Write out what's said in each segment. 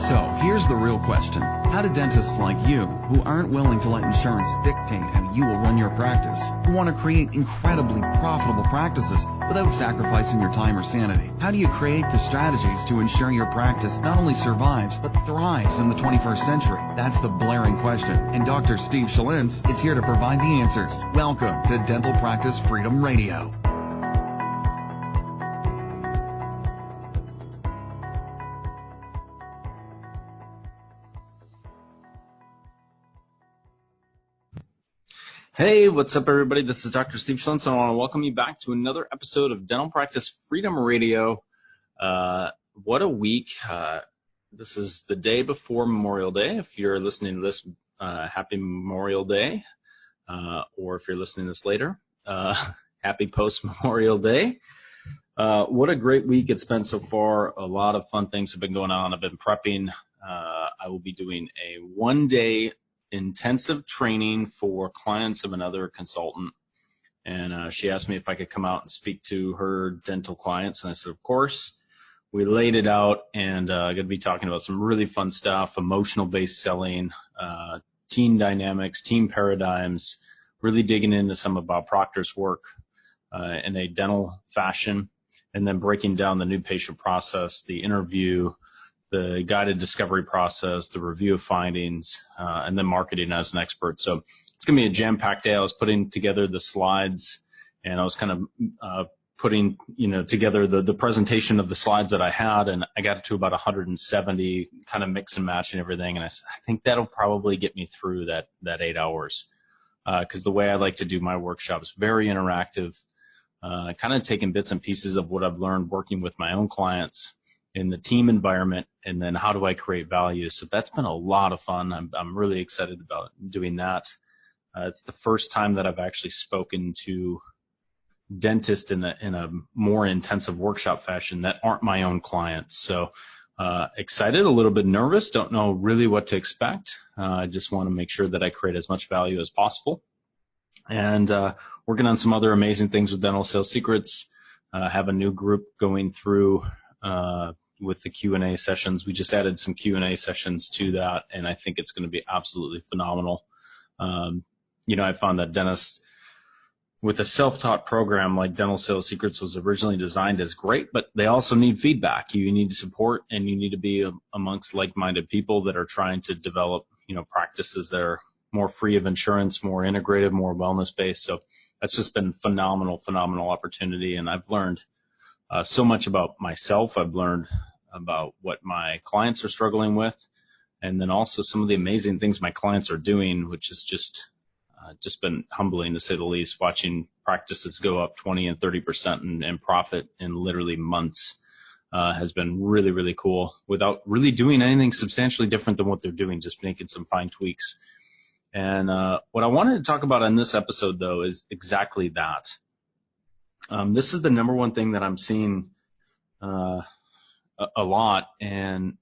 So here's the real question. How do dentists like you, who aren't willing to let insurance dictate how you will run your practice, who want to create incredibly profitable practices without sacrificing your time or sanity, how do you create the strategies to ensure your practice not only survives but thrives in the 21st century? That's the blaring question, and Dr. Steve Schlintz is here to provide the answers. Welcome to Dental Practice Freedom Radio. Hey, what's up, everybody? This is Dr. Steve Schlintz, and I want to welcome you back to another episode of Dental Practice Freedom Radio. What a week. This is the day before Memorial Day. If you're listening to this, happy Memorial Day. Or if you're listening to this later, happy post-Memorial Day. What a great week it's been so far. A lot of fun things have been going on. I've been prepping. I will be doing a one-day intensive training for clients of another consultant, and she asked me if I could come out and speak to her dental clients, and I said of course. We laid it out, and I'm going to be talking about some really fun stuff, emotional based selling, team dynamics, team paradigms, really digging into some of Bob Proctor's work in a dental fashion, and then breaking down the new patient process, the interview, the guided discovery process, the review of findings, and then marketing as an expert. So it's going to be a jam-packed day. I was putting together the slides, and I was kind of putting together the presentation of the slides that I had, and I got to about 170, kind of mix and matching everything. And I think that'll probably get me through that 8 hours, because the way I like to do my workshops, very interactive, kind of taking bits and pieces of what I've learned working with my own clients in the team environment, and then how do I create value. So that's been a lot of fun. I'm really excited about doing that. It's the first time that I've actually spoken to dentists in a more intensive workshop fashion that aren't my own clients. So excited, a little bit nervous, don't know really what to expect. I just want to make sure that I create as much value as possible. And working on some other amazing things with Dental Sales Secrets. Have a new group going through with the Q&A sessions. We just added some Q&A sessions to that, and I think it's going to be absolutely phenomenal. I found that dentists with a self-taught program like Dental Sales Secrets was originally designed as great, but they also need feedback. You need support, and you need to be amongst like-minded people that are trying to develop, practices that are more free of insurance, more integrated, more wellness-based. So that's just been phenomenal opportunity, and I've learned so much about myself. I've learned about what my clients are struggling with, and then also some of the amazing things my clients are doing, which is just been humbling to say the least. Watching practices go up 20 and 30% in profit in literally months has been really, really cool without really doing anything substantially different than what they're doing, just making some fine tweaks. And what I wanted to talk about on this episode, though, is exactly that. This is the number one thing that I'm seeing a lot, and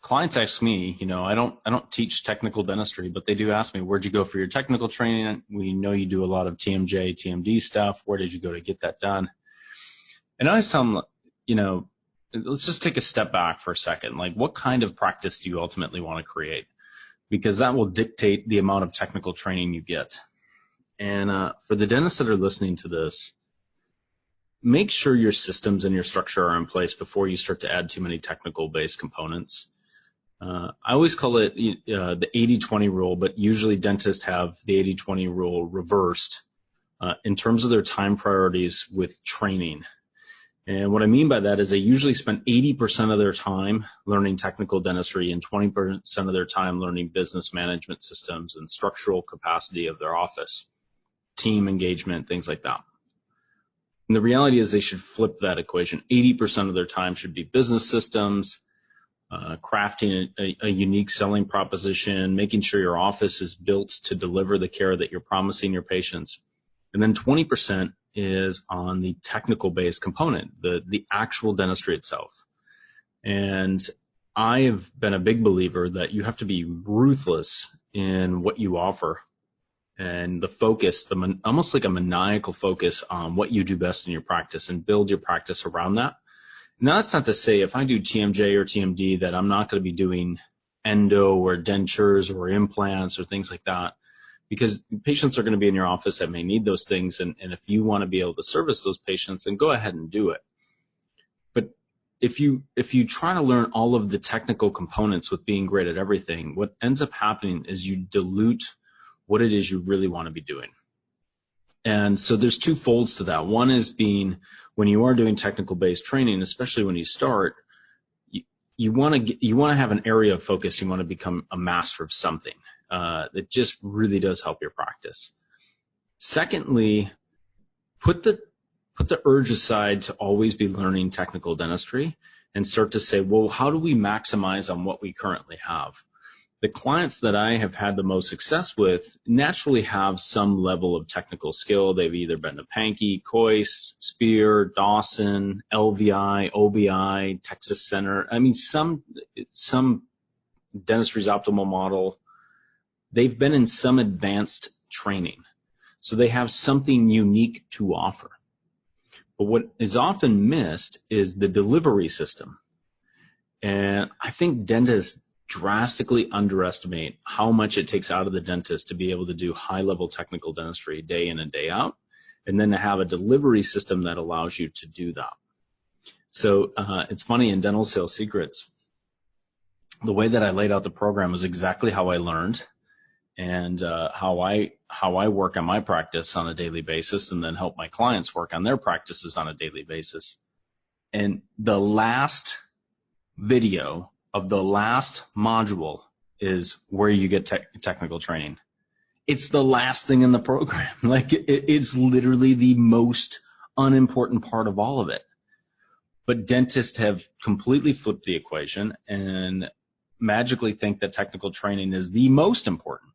clients ask me, I don't teach technical dentistry, but they do ask me, where'd you go for your technical training? We know you do a lot of TMJ, TMD stuff. Where did you go to get that done? And I always tell them, let's just take a step back for a second. Like, what kind of practice do you ultimately want to create? Because that will dictate the amount of technical training you get. And for the dentists that are listening to this, make sure your systems and your structure are in place before you start to add too many technical-based components. I always call it the 80-20 rule, but usually dentists have the 80-20 rule reversed in terms of their time priorities with training. And what I mean by that is they usually spend 80% of their time learning technical dentistry and 20% of their time learning business management systems and structural capacity of their office, team engagement, things like that. And the reality is they should flip that equation. 80% of their time should be business systems, crafting a unique selling proposition, making sure your office is built to deliver the care that you're promising your patients. And then 20% is on the technical-based component, the actual dentistry itself. And I have been a big believer that you have to be ruthless in what you offer, and the focus, almost like a maniacal focus on what you do best in your practice, and build your practice around that. Now, that's not to say if I do TMJ or TMD that I'm not going to be doing endo or dentures or implants or things like that, because patients are going to be in your office that may need those things. And if you want to be able to service those patients, then go ahead and do it. But if you try to learn all of the technical components with being great at everything, what ends up happening is you dilute what it is you really want to be doing. And so there's two folds to that. One is being, when you are doing technical based training, especially when you start, you want to have an area of focus. You want to become a master of something that just really does help your practice. Secondly, put the urge aside to always be learning technical dentistry and start to say, well, how do we maximize on what we currently have? The clients that I have had the most success with naturally have some level of technical skill. They've either been to Pankey, Coyce, Spear, Dawson, LVI, OBI, Texas Center. I mean, some Dentistry's optimal model. They've been in some advanced training, so they have something unique to offer. But what is often missed is the delivery system. And I think dentists drastically underestimate how much it takes out of the dentist to be able to do high-level technical dentistry day in and day out, and then to have a delivery system that allows you to do that. So it's funny, in Dental Sales Secrets, the way that I laid out the program was exactly how I learned and how I work on my practice on a daily basis, and then help my clients work on their practices on a daily basis. And the last video of the last module is where you get technical training. It's the last thing in the program. Like, it's literally the most unimportant part of all of it. But dentists have completely flipped the equation and magically think that technical training is the most important.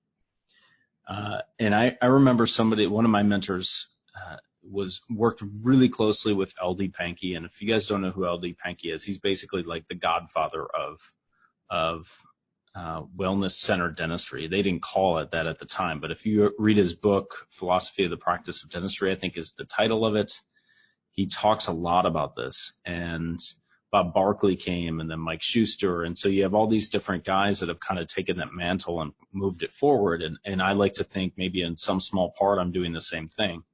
And I remember one of my mentors worked really closely with LD Pankey. And if you guys don't know who LD Pankey is, he's basically like the godfather of wellness centered dentistry. They didn't call it that at the time, but if you read his book, Philosophy of the Practice of Dentistry, I think is the title of it, he talks a lot about this. And Bob Barkley came, and then Mike Schuster. And so you have all these different guys that have kind of taken that mantle and moved it forward. And I like to think maybe in some small part I'm doing the same thing.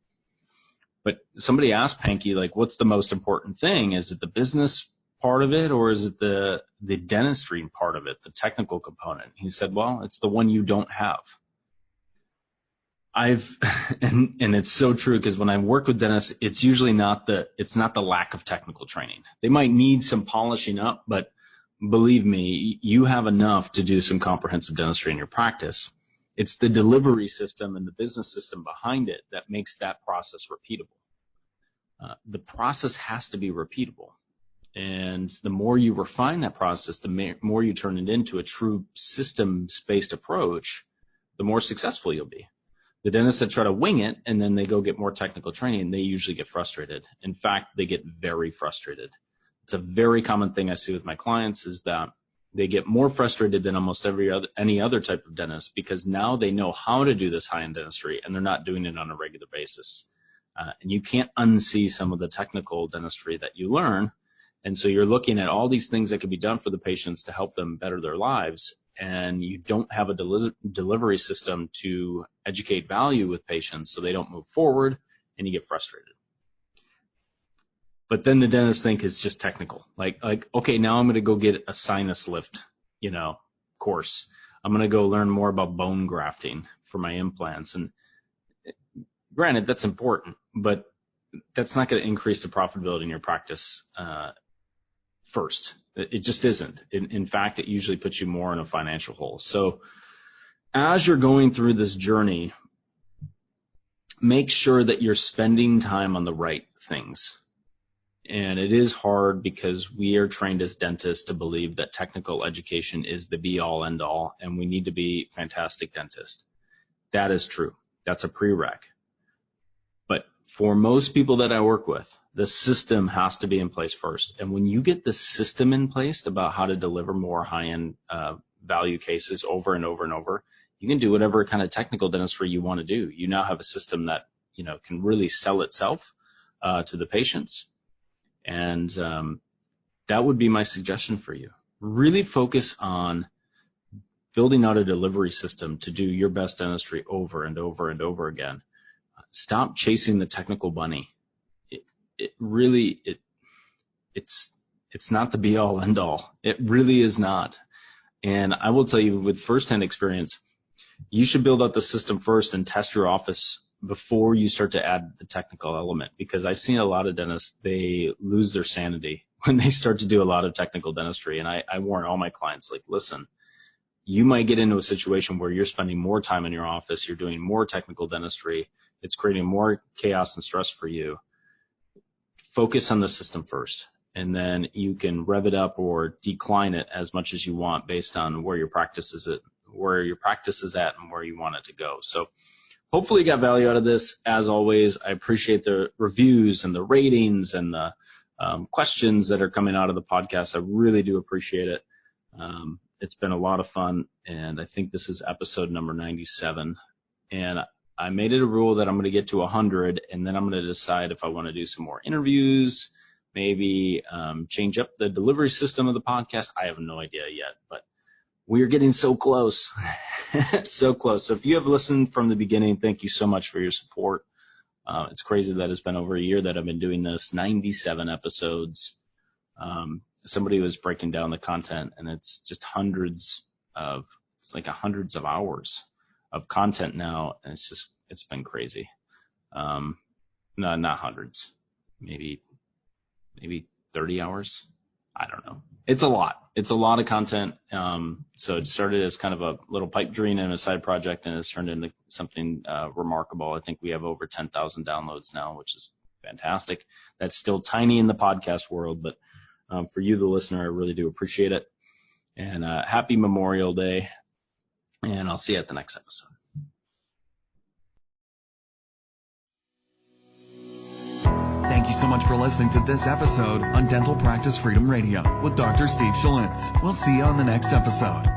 But somebody asked Pankey, like, what's the most important thing? Is it the business part of it, or is it the dentistry part of it, the technical component? He said, well, it's the one you don't have. And it's so true, because when I work with dentists, it's usually not the lack of technical training. They might need some polishing up, but believe me, you have enough to do some comprehensive dentistry in your practice. It's the delivery system and the business system behind it that makes that process repeatable. The process has to be repeatable. And the more you refine that process, the more you turn it into a true systems-based approach, the more successful you'll be. The dentists that try to wing it and then they go get more technical training, they usually get frustrated. In fact, they get very frustrated. It's a very common thing I see with my clients, is that they get more frustrated than almost any other type of dentist, because now they know how to do this high-end dentistry and they're not doing it on a regular basis. And you can't unsee some of the technical dentistry that you learn. And so you're looking at all these things that can be done for the patients to help them better their lives, and you don't have a delivery system to educate value with patients, so they don't move forward, and you get frustrated. But then the dentists think it's just technical. Like, okay, now I'm going to go get a sinus lift, course. I'm going to go learn more about bone grafting for my implants. And granted, that's important, but that's not going to increase the profitability in your practice first. It just isn't. In fact, it usually puts you more in a financial hole. So as you're going through this journey, make sure that you're spending time on the right things. And it is hard, because we are trained as dentists to believe that technical education is the be-all, end-all, and we need to be fantastic dentists. That is true. That's a prereq. But for most people that I work with, the system has to be in place first. And when you get the system in place about how to deliver more high-end value cases over and over and over, you can do whatever kind of technical dentistry you want to do. You now have a system that can really sell itself to the patients. And that would be my suggestion for you. Really focus on building out a delivery system to do your best dentistry over and over and over again. Stop chasing the technical bunny. It's not the be all end all. It really is not. And I will tell you with firsthand experience, you should build out the system first and test your office before you start to add the technical element, because I've seen a lot of dentists, they lose their sanity when they start to do a lot of technical dentistry. And I warn all my clients, like, listen, you might get into a situation where you're spending more time in your office, you're doing more technical dentistry, it's creating more chaos and stress for you. Focus on the system first, and then you can rev it up or decline it as much as you want based on where your practice is at, and where you want it to go. So hopefully you got value out of this. As always, I appreciate the reviews and the ratings and the questions that are coming out of the podcast. I really do appreciate it. It's been a lot of fun, and I think this is episode number 97. And I made it a rule that I'm going to get to 100, and then I'm going to decide if I want to do some more interviews, maybe change up the delivery system of the podcast. I have no idea yet, but we are getting so close, so close. So if you have listened from the beginning, thank you so much for your support. It's crazy that it's been over a year that I've been doing this, 97 episodes. Somebody was breaking down the content, and it's just hundreds of hours of content now, and it's been crazy. No, not hundreds, maybe 30 hours. I don't know. It's a lot. It's a lot of content. So it started as kind of a little pipe dream and a side project, and it's turned into something remarkable. I think we have over 10,000 downloads now, which is fantastic. That's still tiny in the podcast world, but for you, the listener, I really do appreciate it. And happy Memorial Day, and I'll see you at the next episode. Thank you so much for listening to this episode on Dental Practice Freedom Radio with Dr. Steve Schlitz. We'll see you on the next episode.